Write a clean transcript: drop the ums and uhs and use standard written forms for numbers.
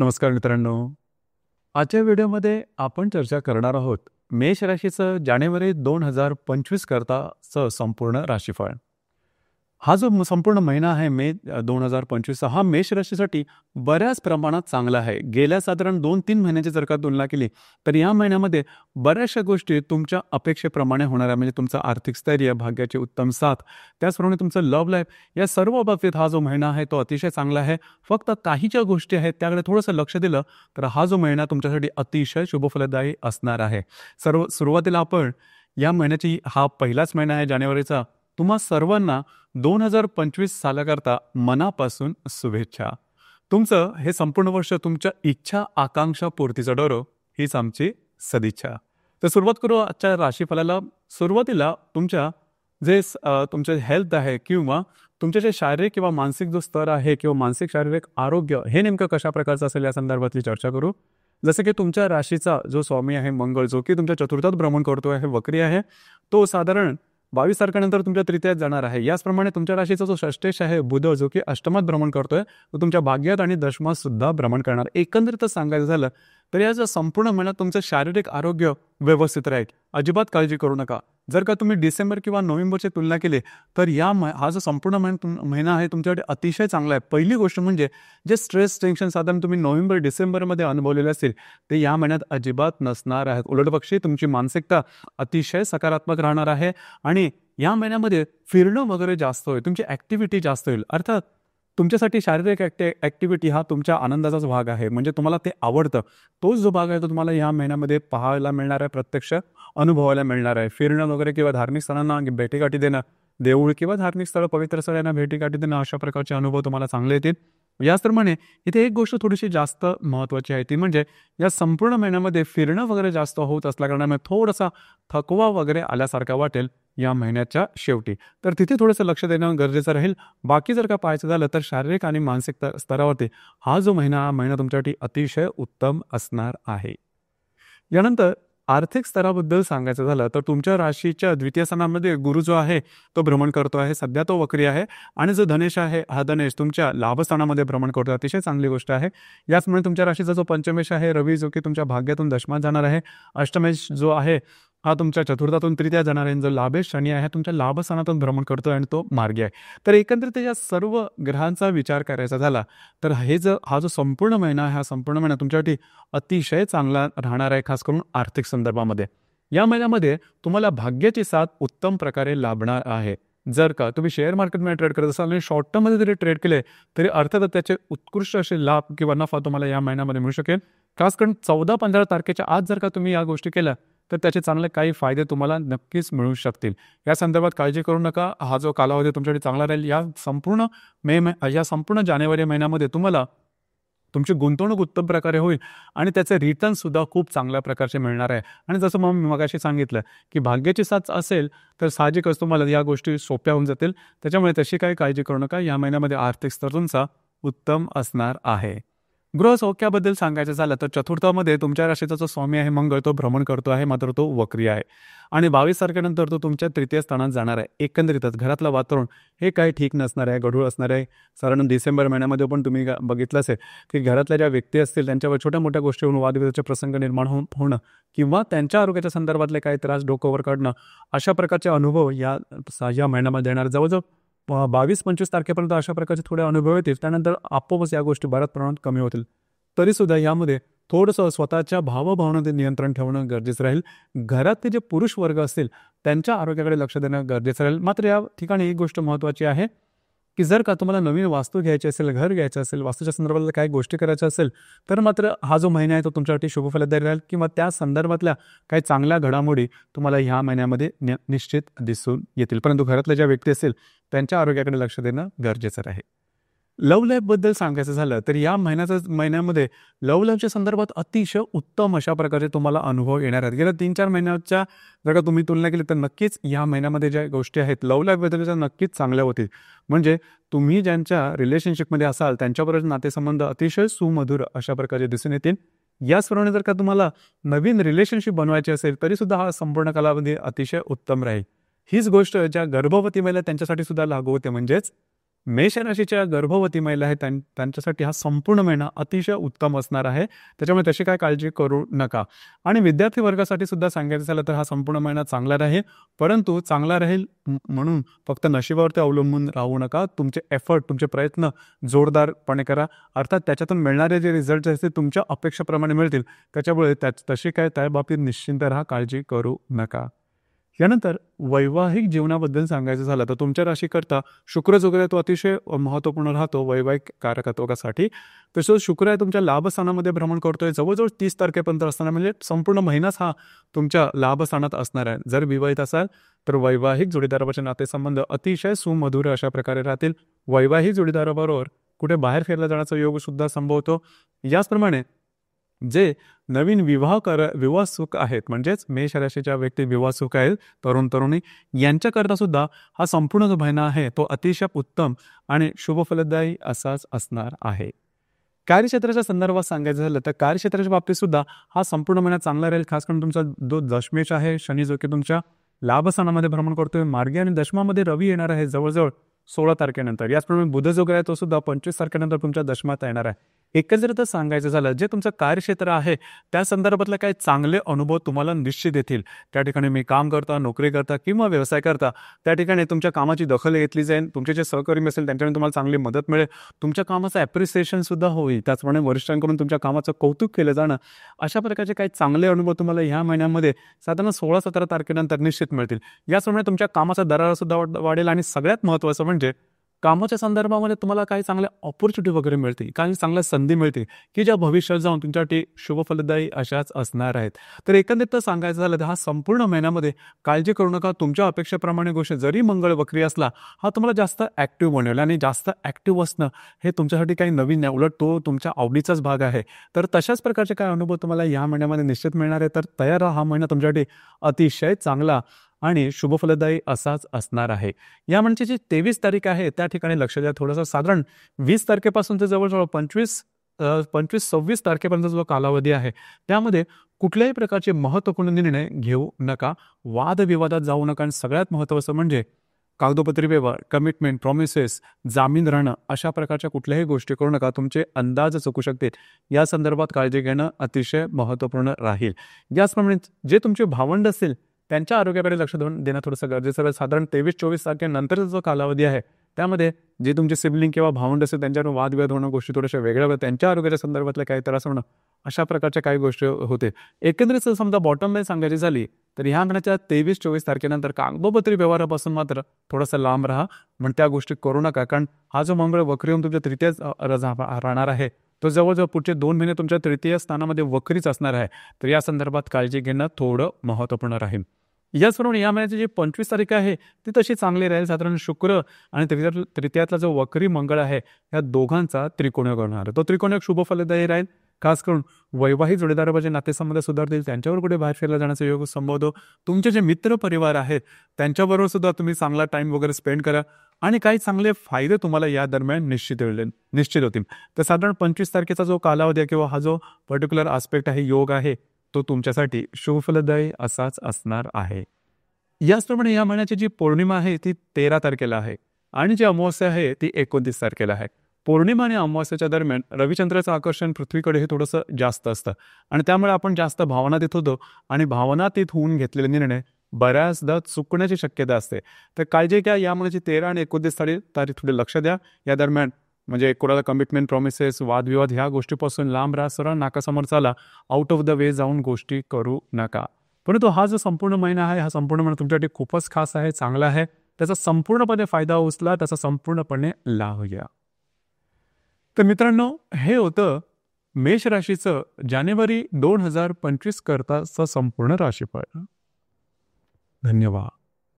नमस्कार मित्रांनो. आजच्या व्हिडिओमध्ये आपण चर्चा करणार आहोत मेष राशीचं जानेवारी 2025 करताचं संपूर्ण राशीफळ. हा जो संपूर्ण महिना आहे मे 2025 हा मेष राशीसाठी बऱ्याच प्रमाणात चांगला आहे. गेल्या साधारण 2-3 महिन्याची जर का तुलना केली तर या महिन्यामध्ये बऱ्याचशा गोष्टी तुमच्या अपेक्षेप्रमाणे होणार आहे. म्हणजे तुमचं आर्थिक स्थैर्य, भाग्याची उत्तम साथ, त्याचप्रमाणे तुमचं लव्ह लाईफ, या सर्व बाबतीत हा जो महिना आहे तो अतिशय चांगला आहे. फक्त काही ज्या गोष्टी आहेत त्याकडे थोडंसं लक्ष दिलं तर हा जो महिना तुमच्यासाठी अतिशय शुभफलदायी असणार आहे. सुरुवातीला आपण या महिन्याची हा पहिलाच महिना आहे जानेवारीचा. तुम्हा सर्वांना 2025 सालाकरता मनापासून शुभेच्छा. तुमचं हे संपूर्ण वर्ष तुमच्या इच्छा आकांक्षा पूर्तीचं डोरो हीच आमची सदिच्छा. तर सुरुवात करू आजच्या राशीफलाला. सुरुवातीला तुमच्या जे तुमचे हेल्थ आहे किंवा तुमचे जे शारीरिक किंवा मानसिक जो स्तर आहे किंवा मानसिक शारीरिक आरोग्य हे नेमकं कशा प्रकारचं असेल या संदर्भातली चर्चा करू. जसं की तुमच्या राशीचा जो स्वामी आहे मंगळ, जो की तुमच्या चतुर्थात भ्रमण करतोय, हे वक्री आहे, तो साधारण 22 तारखेनंतर तुमच्या तृतीयात जाणार आहे. याचप्रमाणे तुमच्या राशीचा जो षष्ठेश आहे बुध, जो की अष्टमात भ्रमण करतोय, तो तुमच्या भाग्यात आणि दशमात सुद्धा भ्रमण करणार. एकंदरीतच सांगायचं झालं तर याचं संपूर्ण महिन्यात तुमचं शारीरिक आरोग्य व्यवस्थित राहील. अजिबात काळजी करू नका. जर का तुम्ही डिसेंबर किंवा नोव्हेंबरची तुलना केली तर हा जो संपूर्ण महिना आहे तुमच्याकडे अतिशय चांगला आहे. पहिली गोष्ट म्हणजे जे स्ट्रेस, टेन्शन साधारण तुम्ही नोव्हेंबर डिसेंबरमध्ये अनुभवलेले असतील ते या महिन्यात अजिबात नसणार आहेत. उलटपक्षी तुमची मानसिकता अतिशय सकारात्मक राहणार आहे आणि या महिन्यामध्ये फिरणं वगैरे जास्त होईल, तुमची ॲक्टिव्हिटी जास्त होईल. अर्थात तुमच्यासाठी शारीरिक ॲक्टिव्हिटी हा तुमच्या आनंदाचाच भाग आहे. म्हणजे तुम्हाला ते आवडतं, तोच जो भाग आहे तो तुम्हाला या महिन्यामध्ये पाहायला मिळणार आहे, प्रत्यक्ष अनुभवायला मिळणार आहे. फिरणं वगैरे किंवा धार्मिक स्थळांना भेटीगाठी देणं, देऊळ किंवा धार्मिक स्थळ, पवित्र स्थळांना भेटीगाठी देणं, अशा प्रकारचे अनुभव तुम्हाला चांगले येतील. याचप्रमाणे इथे एक गोष्ट थोडीशी जास्त महत्त्वाची आहे, ती म्हणजे या संपूर्ण महिन्यामध्ये फिरणं वगैरे जास्त होत असल्याकारणाने थोडासा थकवा वगैरे आल्यासारखा वाटेल या महिन्याच्या शेवटी. तर तिथे थोडंसं लक्ष देणं गरजेचं राहील. बाकी जर का पाहायचं झालं तर शारीरिक आणि मानसिक स्तरावरती हा जो महिना तुमच्यासाठी अतिशय उत्तम असणार आहे. यानंतर आर्थिक स्तराबद्दल सांगायचं झालं तर तुमच्या राशीच्या द्वितीय स्थानामध्ये गुरु जो आहे तो भ्रमण करतो आहे. सध्या तो वक्री आहे आणि जो धनेश आहे हा धनेश तुमच्या लाभस्थानामध्ये भ्रमण करतो. अतिशय चांगली गोष्ट आहे. याचमुळे तुमच्या राशीचा जो पंचमेश आहे रवी, जो की तुमच्या भाग्यातून दशमात जाणार आहे. अष्टमेश जो आहे हा तुमच्या चतुर्थातून तृतीया जाणार आहे. जो लाभेश शनी आहे तुमच्या लाभस्थानातून भ्रमण करतो आणि तो मार्गी आहे. तर एकंदरीत या सर्व ग्रहांचा विचार करायचा झाला तर हा जो संपूर्ण महिना आहे, हा संपूर्ण महिना तुमच्यासाठी अतिशय चांगला राहणार आहे, खास करून आर्थिक संदर्भामध्ये. या महिन्यामध्ये तुम्हाला भाग्याची साथ उत्तम प्रकारे लाभणार आहे. जर का तुम्ही शेअर मार्केटमध्ये ट्रेड करत असाल आणि शॉर्ट टर्ममध्ये जरी ट्रेड केले तरी अर्थात त्याचे उत्कृष्ट असे लाभ किंवा नफा तुम्हाला या महिन्यामध्ये मिळू शकेल. खास करून 14-15 तारखेच्या आज जर का तुम्ही या गोष्टी केल्या तर त्याचे चांगले काही फायदे तुम्हाला नक्कीच मिळू शकतील. या संदर्भात काळजी करू नका. हा जो कालावधी तुमच्यासाठी चांगला राहील. या संपूर्ण जानेवारी महिन्यामध्ये तुम्हाला तुमची गुंतवणूक उत्तम प्रकारे होईल आणि त्याचे रिटर्न सुद्धा खूप चांगल्या प्रकारचे मिळणार आहे. आणि जसं मी मगाशी सांगितलं की भाग्याची साथ असेल तर साहजिकच तुम्हाला या गोष्टी सोप्या होऊन जातील. त्याच्यामुळे तशी काही काळजी करू नका. या महिन्यामध्ये आर्थिक स्तर तुमचा उत्तम असणार आहे. गृहसौख्याबद्दल सांगायचं झालं तर चतुर्थामध्ये तुमच्या राशीचा जो स्वामी आहे मंगळ, तो भ्रमण करतो आहे, मात्र तो वक्री आहे आणि 22 तारखेनंतर तो तुमच्या तृतीय स्थानात जाणार आहे. एकंदरीतच घरातलं वातावरण हे काही ठीक नसणार आहे, गढूळ असणार आहे. साधारण डिसेंबर महिन्यामध्ये पण तुम्ही बघितलं असेल की घरातल्या ज्या व्यक्ती असतील त्यांच्यावर छोट्या मोठ्या गोष्टीवरून वादविवादाचे प्रसंग निर्माण होणं किंवा त्यांच्या आरोग्याच्या संदर्भातले काही त्रास डोक्यावर काढणं, अशा प्रकारचे अनुभव या महिन्यामध्ये येणार. जवळजवळ 22-25 तारखेपर्यंत अशा प्रकारचे थोडे अनुभव येतील. त्यानंतर आपोआपच या गोष्टी बऱ्याच प्रमाणात कमी होतील. तरीसुद्धा यामध्ये थोडंसं स्वतःच्या भावभावनांवर नियंत्रण ठेवणं गरजेचं राहील. घरातले जे पुरुष वर्ग असतील त्यांच्या आरोग्याकडे लक्ष देणं गरजेचं राहील. मात्र या ठिकाणी एक गोष्ट महत्त्वाची आहे की जर का तुम्हाला नवीन वास्तू घ्यायची असेल, घर घ्यायचं असेल, वास्तूच्या संदर्भातल्या काही गोष्टी करायच्या असेल तर मात्र हा जो महिना आहे तो तुमच्यासाठी शुभफलदायी राहील किंवा त्या संदर्भातल्या काही चांगल्या घडामोडी तुम्हाला ह्या महिन्यामध्ये निश्चित दिसून येतील. परंतु घरातल्या ज्या व्यक्ती असतील त्यांच्या आरोग्याकडे लक्ष देणं गरजेचं राहील. लव्ह लाईफबद्दल सांगायचं झालं तर या महिन्यामध्ये लव्ह लाईफच्या संदर्भात अतिशय उत्तम अशा प्रकारे तुम्हाला अनुभव येणार आहेत. गेल्या 3-4 महिन्याच्या जर का तुम्ही तुलना केली तर नक्कीच या महिन्यामध्ये ज्या गोष्टी आहेत लव्ह लाईफबद्दलच्या नक्कीच चांगल्या होतील. म्हणजे तुम्ही ज्यांच्या रिलेशनशिपमध्ये असाल त्यांच्याबरोबर नातेसंबंध अतिशय सुमधुर अशा प्रकारे दिसून येतील. याचप्रमाणे जर का तुम्हाला नवीन रिलेशनशिप बनवायची असेल तरीसुद्धा हा संपूर्ण कालावधी अतिशय उत्तम राहील. हीच गोष्ट ज्या गर्भवती महिला त्यांच्यासाठी सुद्धा लागू होते. म्हणजेच मेष राशीच्या गर्भवती महिला आहेत त्यांच्यासाठी हा संपूर्ण महिना अतिशय उत्तम असणार आहे. त्याच्यामुळे तशी काय काळजी करू नका. आणि विद्यार्थी वर्गासाठी सुद्धा सांगायचं झालं तर हा संपूर्ण महिना चांगला राहील. परंतु चांगला राहील म्हणून फक्त नशिबावरती अवलंबून राहू नका. तुमचे एफर्ट, तुमचे प्रयत्न जोरदारपणे करा. अर्थात त्याच्यातून मिळणारे जे रिझल्ट असतील तुमच्या अपेक्षेप्रमाणे मिळतील. त्याच्यामुळे तशी काय त्या बाबतीत निश्चिंत राहा, काळजी करू नका. यानंतर वैवाहिक जीवनाबद्दल सांगायचं झालं तर तुमच्या राशीकरता शुक्र जो आहे तो अतिशय महत्त्वपूर्ण राहतो वैवाहिक कारकत्वासाठी. तसंच शुक्र आहे तुमच्या लाभस्थानामध्ये भ्रमण करतोय जवळजवळ 30 तारखेपर्यंत असताना, म्हणजे संपूर्ण महिनाच हा तुमच्या लाभस्थानात असणार आहे. जर विवाहित असाल तर वैवाहिक जोडीदाराचे नातेसंबंध अतिशय सुमधुर अशा प्रकारे राहतील. वैवाहिक जोडीदाराबरोबर कुठे बाहेर फिरला जाण्याचा योग सुद्धा संभवतो. याचप्रमाणे जे नवीन विवाह सुख आहेत, म्हणजेच मेष राशीच्या व्यक्ती विवाह सुख आहेत, तरुण तरुणी यांच्याकरता सुद्धा हा संपूर्ण जो महिना आहे तो अतिशय उत्तम आणि शुभफलदायी असाच असणार आहे. कार्यक्षेत्राच्या संदर्भात सांगायचं झालं तर कार्यक्षेत्राच्या बाबतीत सुद्धा हा संपूर्ण महिना चांगला राहील. खास करून तुमचा जो दशमेश आहे शनी जो की तुमच्या लाभस्थानामध्ये भ्रमण करतोय मार्गी, आणि दशमामध्ये रवी येणार आहे जवळजवळ 16 तारखेनंतर. याचप्रमाणे बुध जो आहे तो सुद्धा 25 तारखेनंतर तुमच्या दशमात येणार आहे. एकंदरीतच सांगायचं झालं जे तुमचं कार्यक्षेत्र आहे त्या संदर्भातले काही चांगले अनुभव तुम्हाला निश्चित येतील. त्या ठिकाणी मी काम करता, नोकरी करता किंवा व्यवसाय करता त्या ठिकाणी तुमच्या कामाची दखल घेतली जाईल. तुमचे जे सहकर्मी असेल त्यांच्याकडून तुम्हाला चांगली मदत मिळेल. तुमच्या कामाचं ॲप्रिसिएशन सुद्धा होईल. त्याचप्रमाणे वरिष्ठांकडून तुमच्या कामाचं कौतुक केलं जाणं, अशा प्रकारचे काही चांगले अनुभव तुम्हाला ह्या महिन्यामध्ये साधारण 16-17 तारखेनंतर निश्चित मिळतील. याचप्रमाणे तुमच्या कामाचा दरारा सुद्धा वाढेल. आणि सगळ्यात महत्त्वाचं म्हणजे कामाच्या संदर्भामध्ये तुम्हाला काही चांगल्या ऑपॉर्च्युनिटी वगैरे मिळतील, काही चांगल्या संधी मिळतील की ज्या भविष्यात जाऊन तुमच्यासाठी शुभफलदायी अशाच असणार आहेत. तर एकंदरीत सांगायचं झालं तर हा संपूर्ण महिन्यामध्ये काळजी करू नका. तुमच्या अपेक्षेप्रमाणे गोष्ट जरी मंगळ वक्री असला हा तुम्हाला जास्त ॲक्टिव्ह बनवेल, आणि जास्त ॲक्टिव्ह असणं हे तुमच्यासाठी काही नवीन नाही, उलट तो तुमच्या आवडीचाच भाग आहे. तर तशाच प्रकारचे काय अनुभव तुम्हाला या महिन्यामध्ये निश्चित मिळणार आहे. तर तयार राहा, हा महिना तुमच्यासाठी अतिशय चांगला आणि शुभफलदायी असाच असणार आहे. या म्हणजे जी 23 तारीख आहे त्या ठिकाणी लक्ष द्या थोडंसं. साधारण 20 तारखेपासून ते जवळजवळ 25-26 तारखेपर्यंत जो कालावधी आहे त्यामध्ये कुठल्याही प्रकारचे महत्त्वपूर्ण निर्णय घेऊ नका, वादविवादात जाऊ नका. आणि सगळ्यात महत्त्वाचं म्हणजे कागदोपत्री व्यवहार, कमिटमेंट, प्रॉमिसेस, जामीन राहणं अशा प्रकारच्या कुठल्याही गोष्टी करू नका. तुमचे अंदाज चुकू शकतील. या संदर्भात काळजी घेणं अतिशय महत्त्वपूर्ण राहील. याचप्रमाणे जे तुमचे भावंड असतील त्यांच्या आरोग्याकडे लक्ष देणं थोडंसं गरजेचं आहे. साधारण 23-24 तारखेनंतरचा जो कालावधी आहे त्यामध्ये जे तुमचे सिबलिंग किंवा भावंड असेल त्यांच्यावर वादविवाद होणं, गोष्टी थोड्याशा वेगळ्या होत्या, त्यांच्या आरोग्याच्या संदर्भातले काही त्रास होणं, अशा प्रकारच्या काही गोष्टी होते. एकंदरीत समजा बॉटम लाईन सांगायची झाली तर ह्या महिन्याच्या 23-24 तारखेनंतर कागदोपत्री व्यवहारापासून मात्र थोडासा लांब राहा. पण त्या गोष्टी करू नका, कारण हा जो मंगळ वक्री होऊन तुमच्या तृतीयच राहणार आहे तो जवळजवळ पुढचे 2 महिने तुमच्या तृतीय स्थानामध्ये वक्रीच असणार आहे. तर या संदर्भात काळजी घेणं थोडं महत्त्वपूर्ण राहील. याचप्रमाणे या महिन्याची जी 25 तारीख आहे ती तशी चांगली राहील. साधारण शुक्र आणि तृतीयातला जो वक्री मंगळ आहे या दोघांचा त्रिकोणयोग होणार. तो त्रिकोणयोग शुभफलदायी राहील. खास करून वैवाहिक जोडीदाराचे नातेसंबंध सुधारतील, त्यांच्यावर कुठे बाहेर फिरला जाण्याचा योग संभवतो. तुमचे जे मित्र परिवार आहेत त्यांच्याबरोबर सुद्धा तुम्ही चांगला टाइम वगैरे स्पेंड करा आणि काही चांगले फायदे तुम्हाला या दरम्यान निश्चित होतील. तर साधारण 25 तारखेचा जो कालावधी आहे किंवा हा जो पर्टिक्युलर आस्पेक्ट आहे, योग आहे, तो तुमच्यासाठी शुभफलदायी असाच असणार आहे. याचप्रमाणे या महिन्याची जी पौर्णिमा आहे ती 13 तारखेला आहे आणि जी अमावस्या आहे ती 29 तारखेला आहे. पौर्णिमा आणि अमावस्याच्या दरम्यान रविचंद्राचं आकर्षण पृथ्वीकडे हे थोडंसं जास्त असतं आणि त्यामुळे आपण जास्त भावनातीत होतो आणि भावनातीत होऊन घेतलेले निर्णय बऱ्याचदा चुकण्याची शक्यता असते. तर काळजी घ्या. या महिन्याची 13 आणि 29 तारीख थोडे लक्ष द्या. या दरम्यान म्हणजे कोणाला कमिटमेंट, प्रॉमिसेस, वादविवाद ह्या गोष्टीपासून लांब राहा. सरळ नाकासमोर चाला. आउट ऑफ द वे जाऊन गोष्टी करू नका. परंतु हा जो संपूर्ण महिना आहे हा संपूर्ण महिना तुमच्यासाठी खूपच खास आहे, चांगला आहे. त्याचा संपूर्णपणे फायदा उचला, त्याचा संपूर्णपणे लाभ घ्या. तर मित्रांनो, हे होतं मेष राशीचं जानेवारी 2025 करताचं संपूर्ण राशीफळ. धन्यवाद.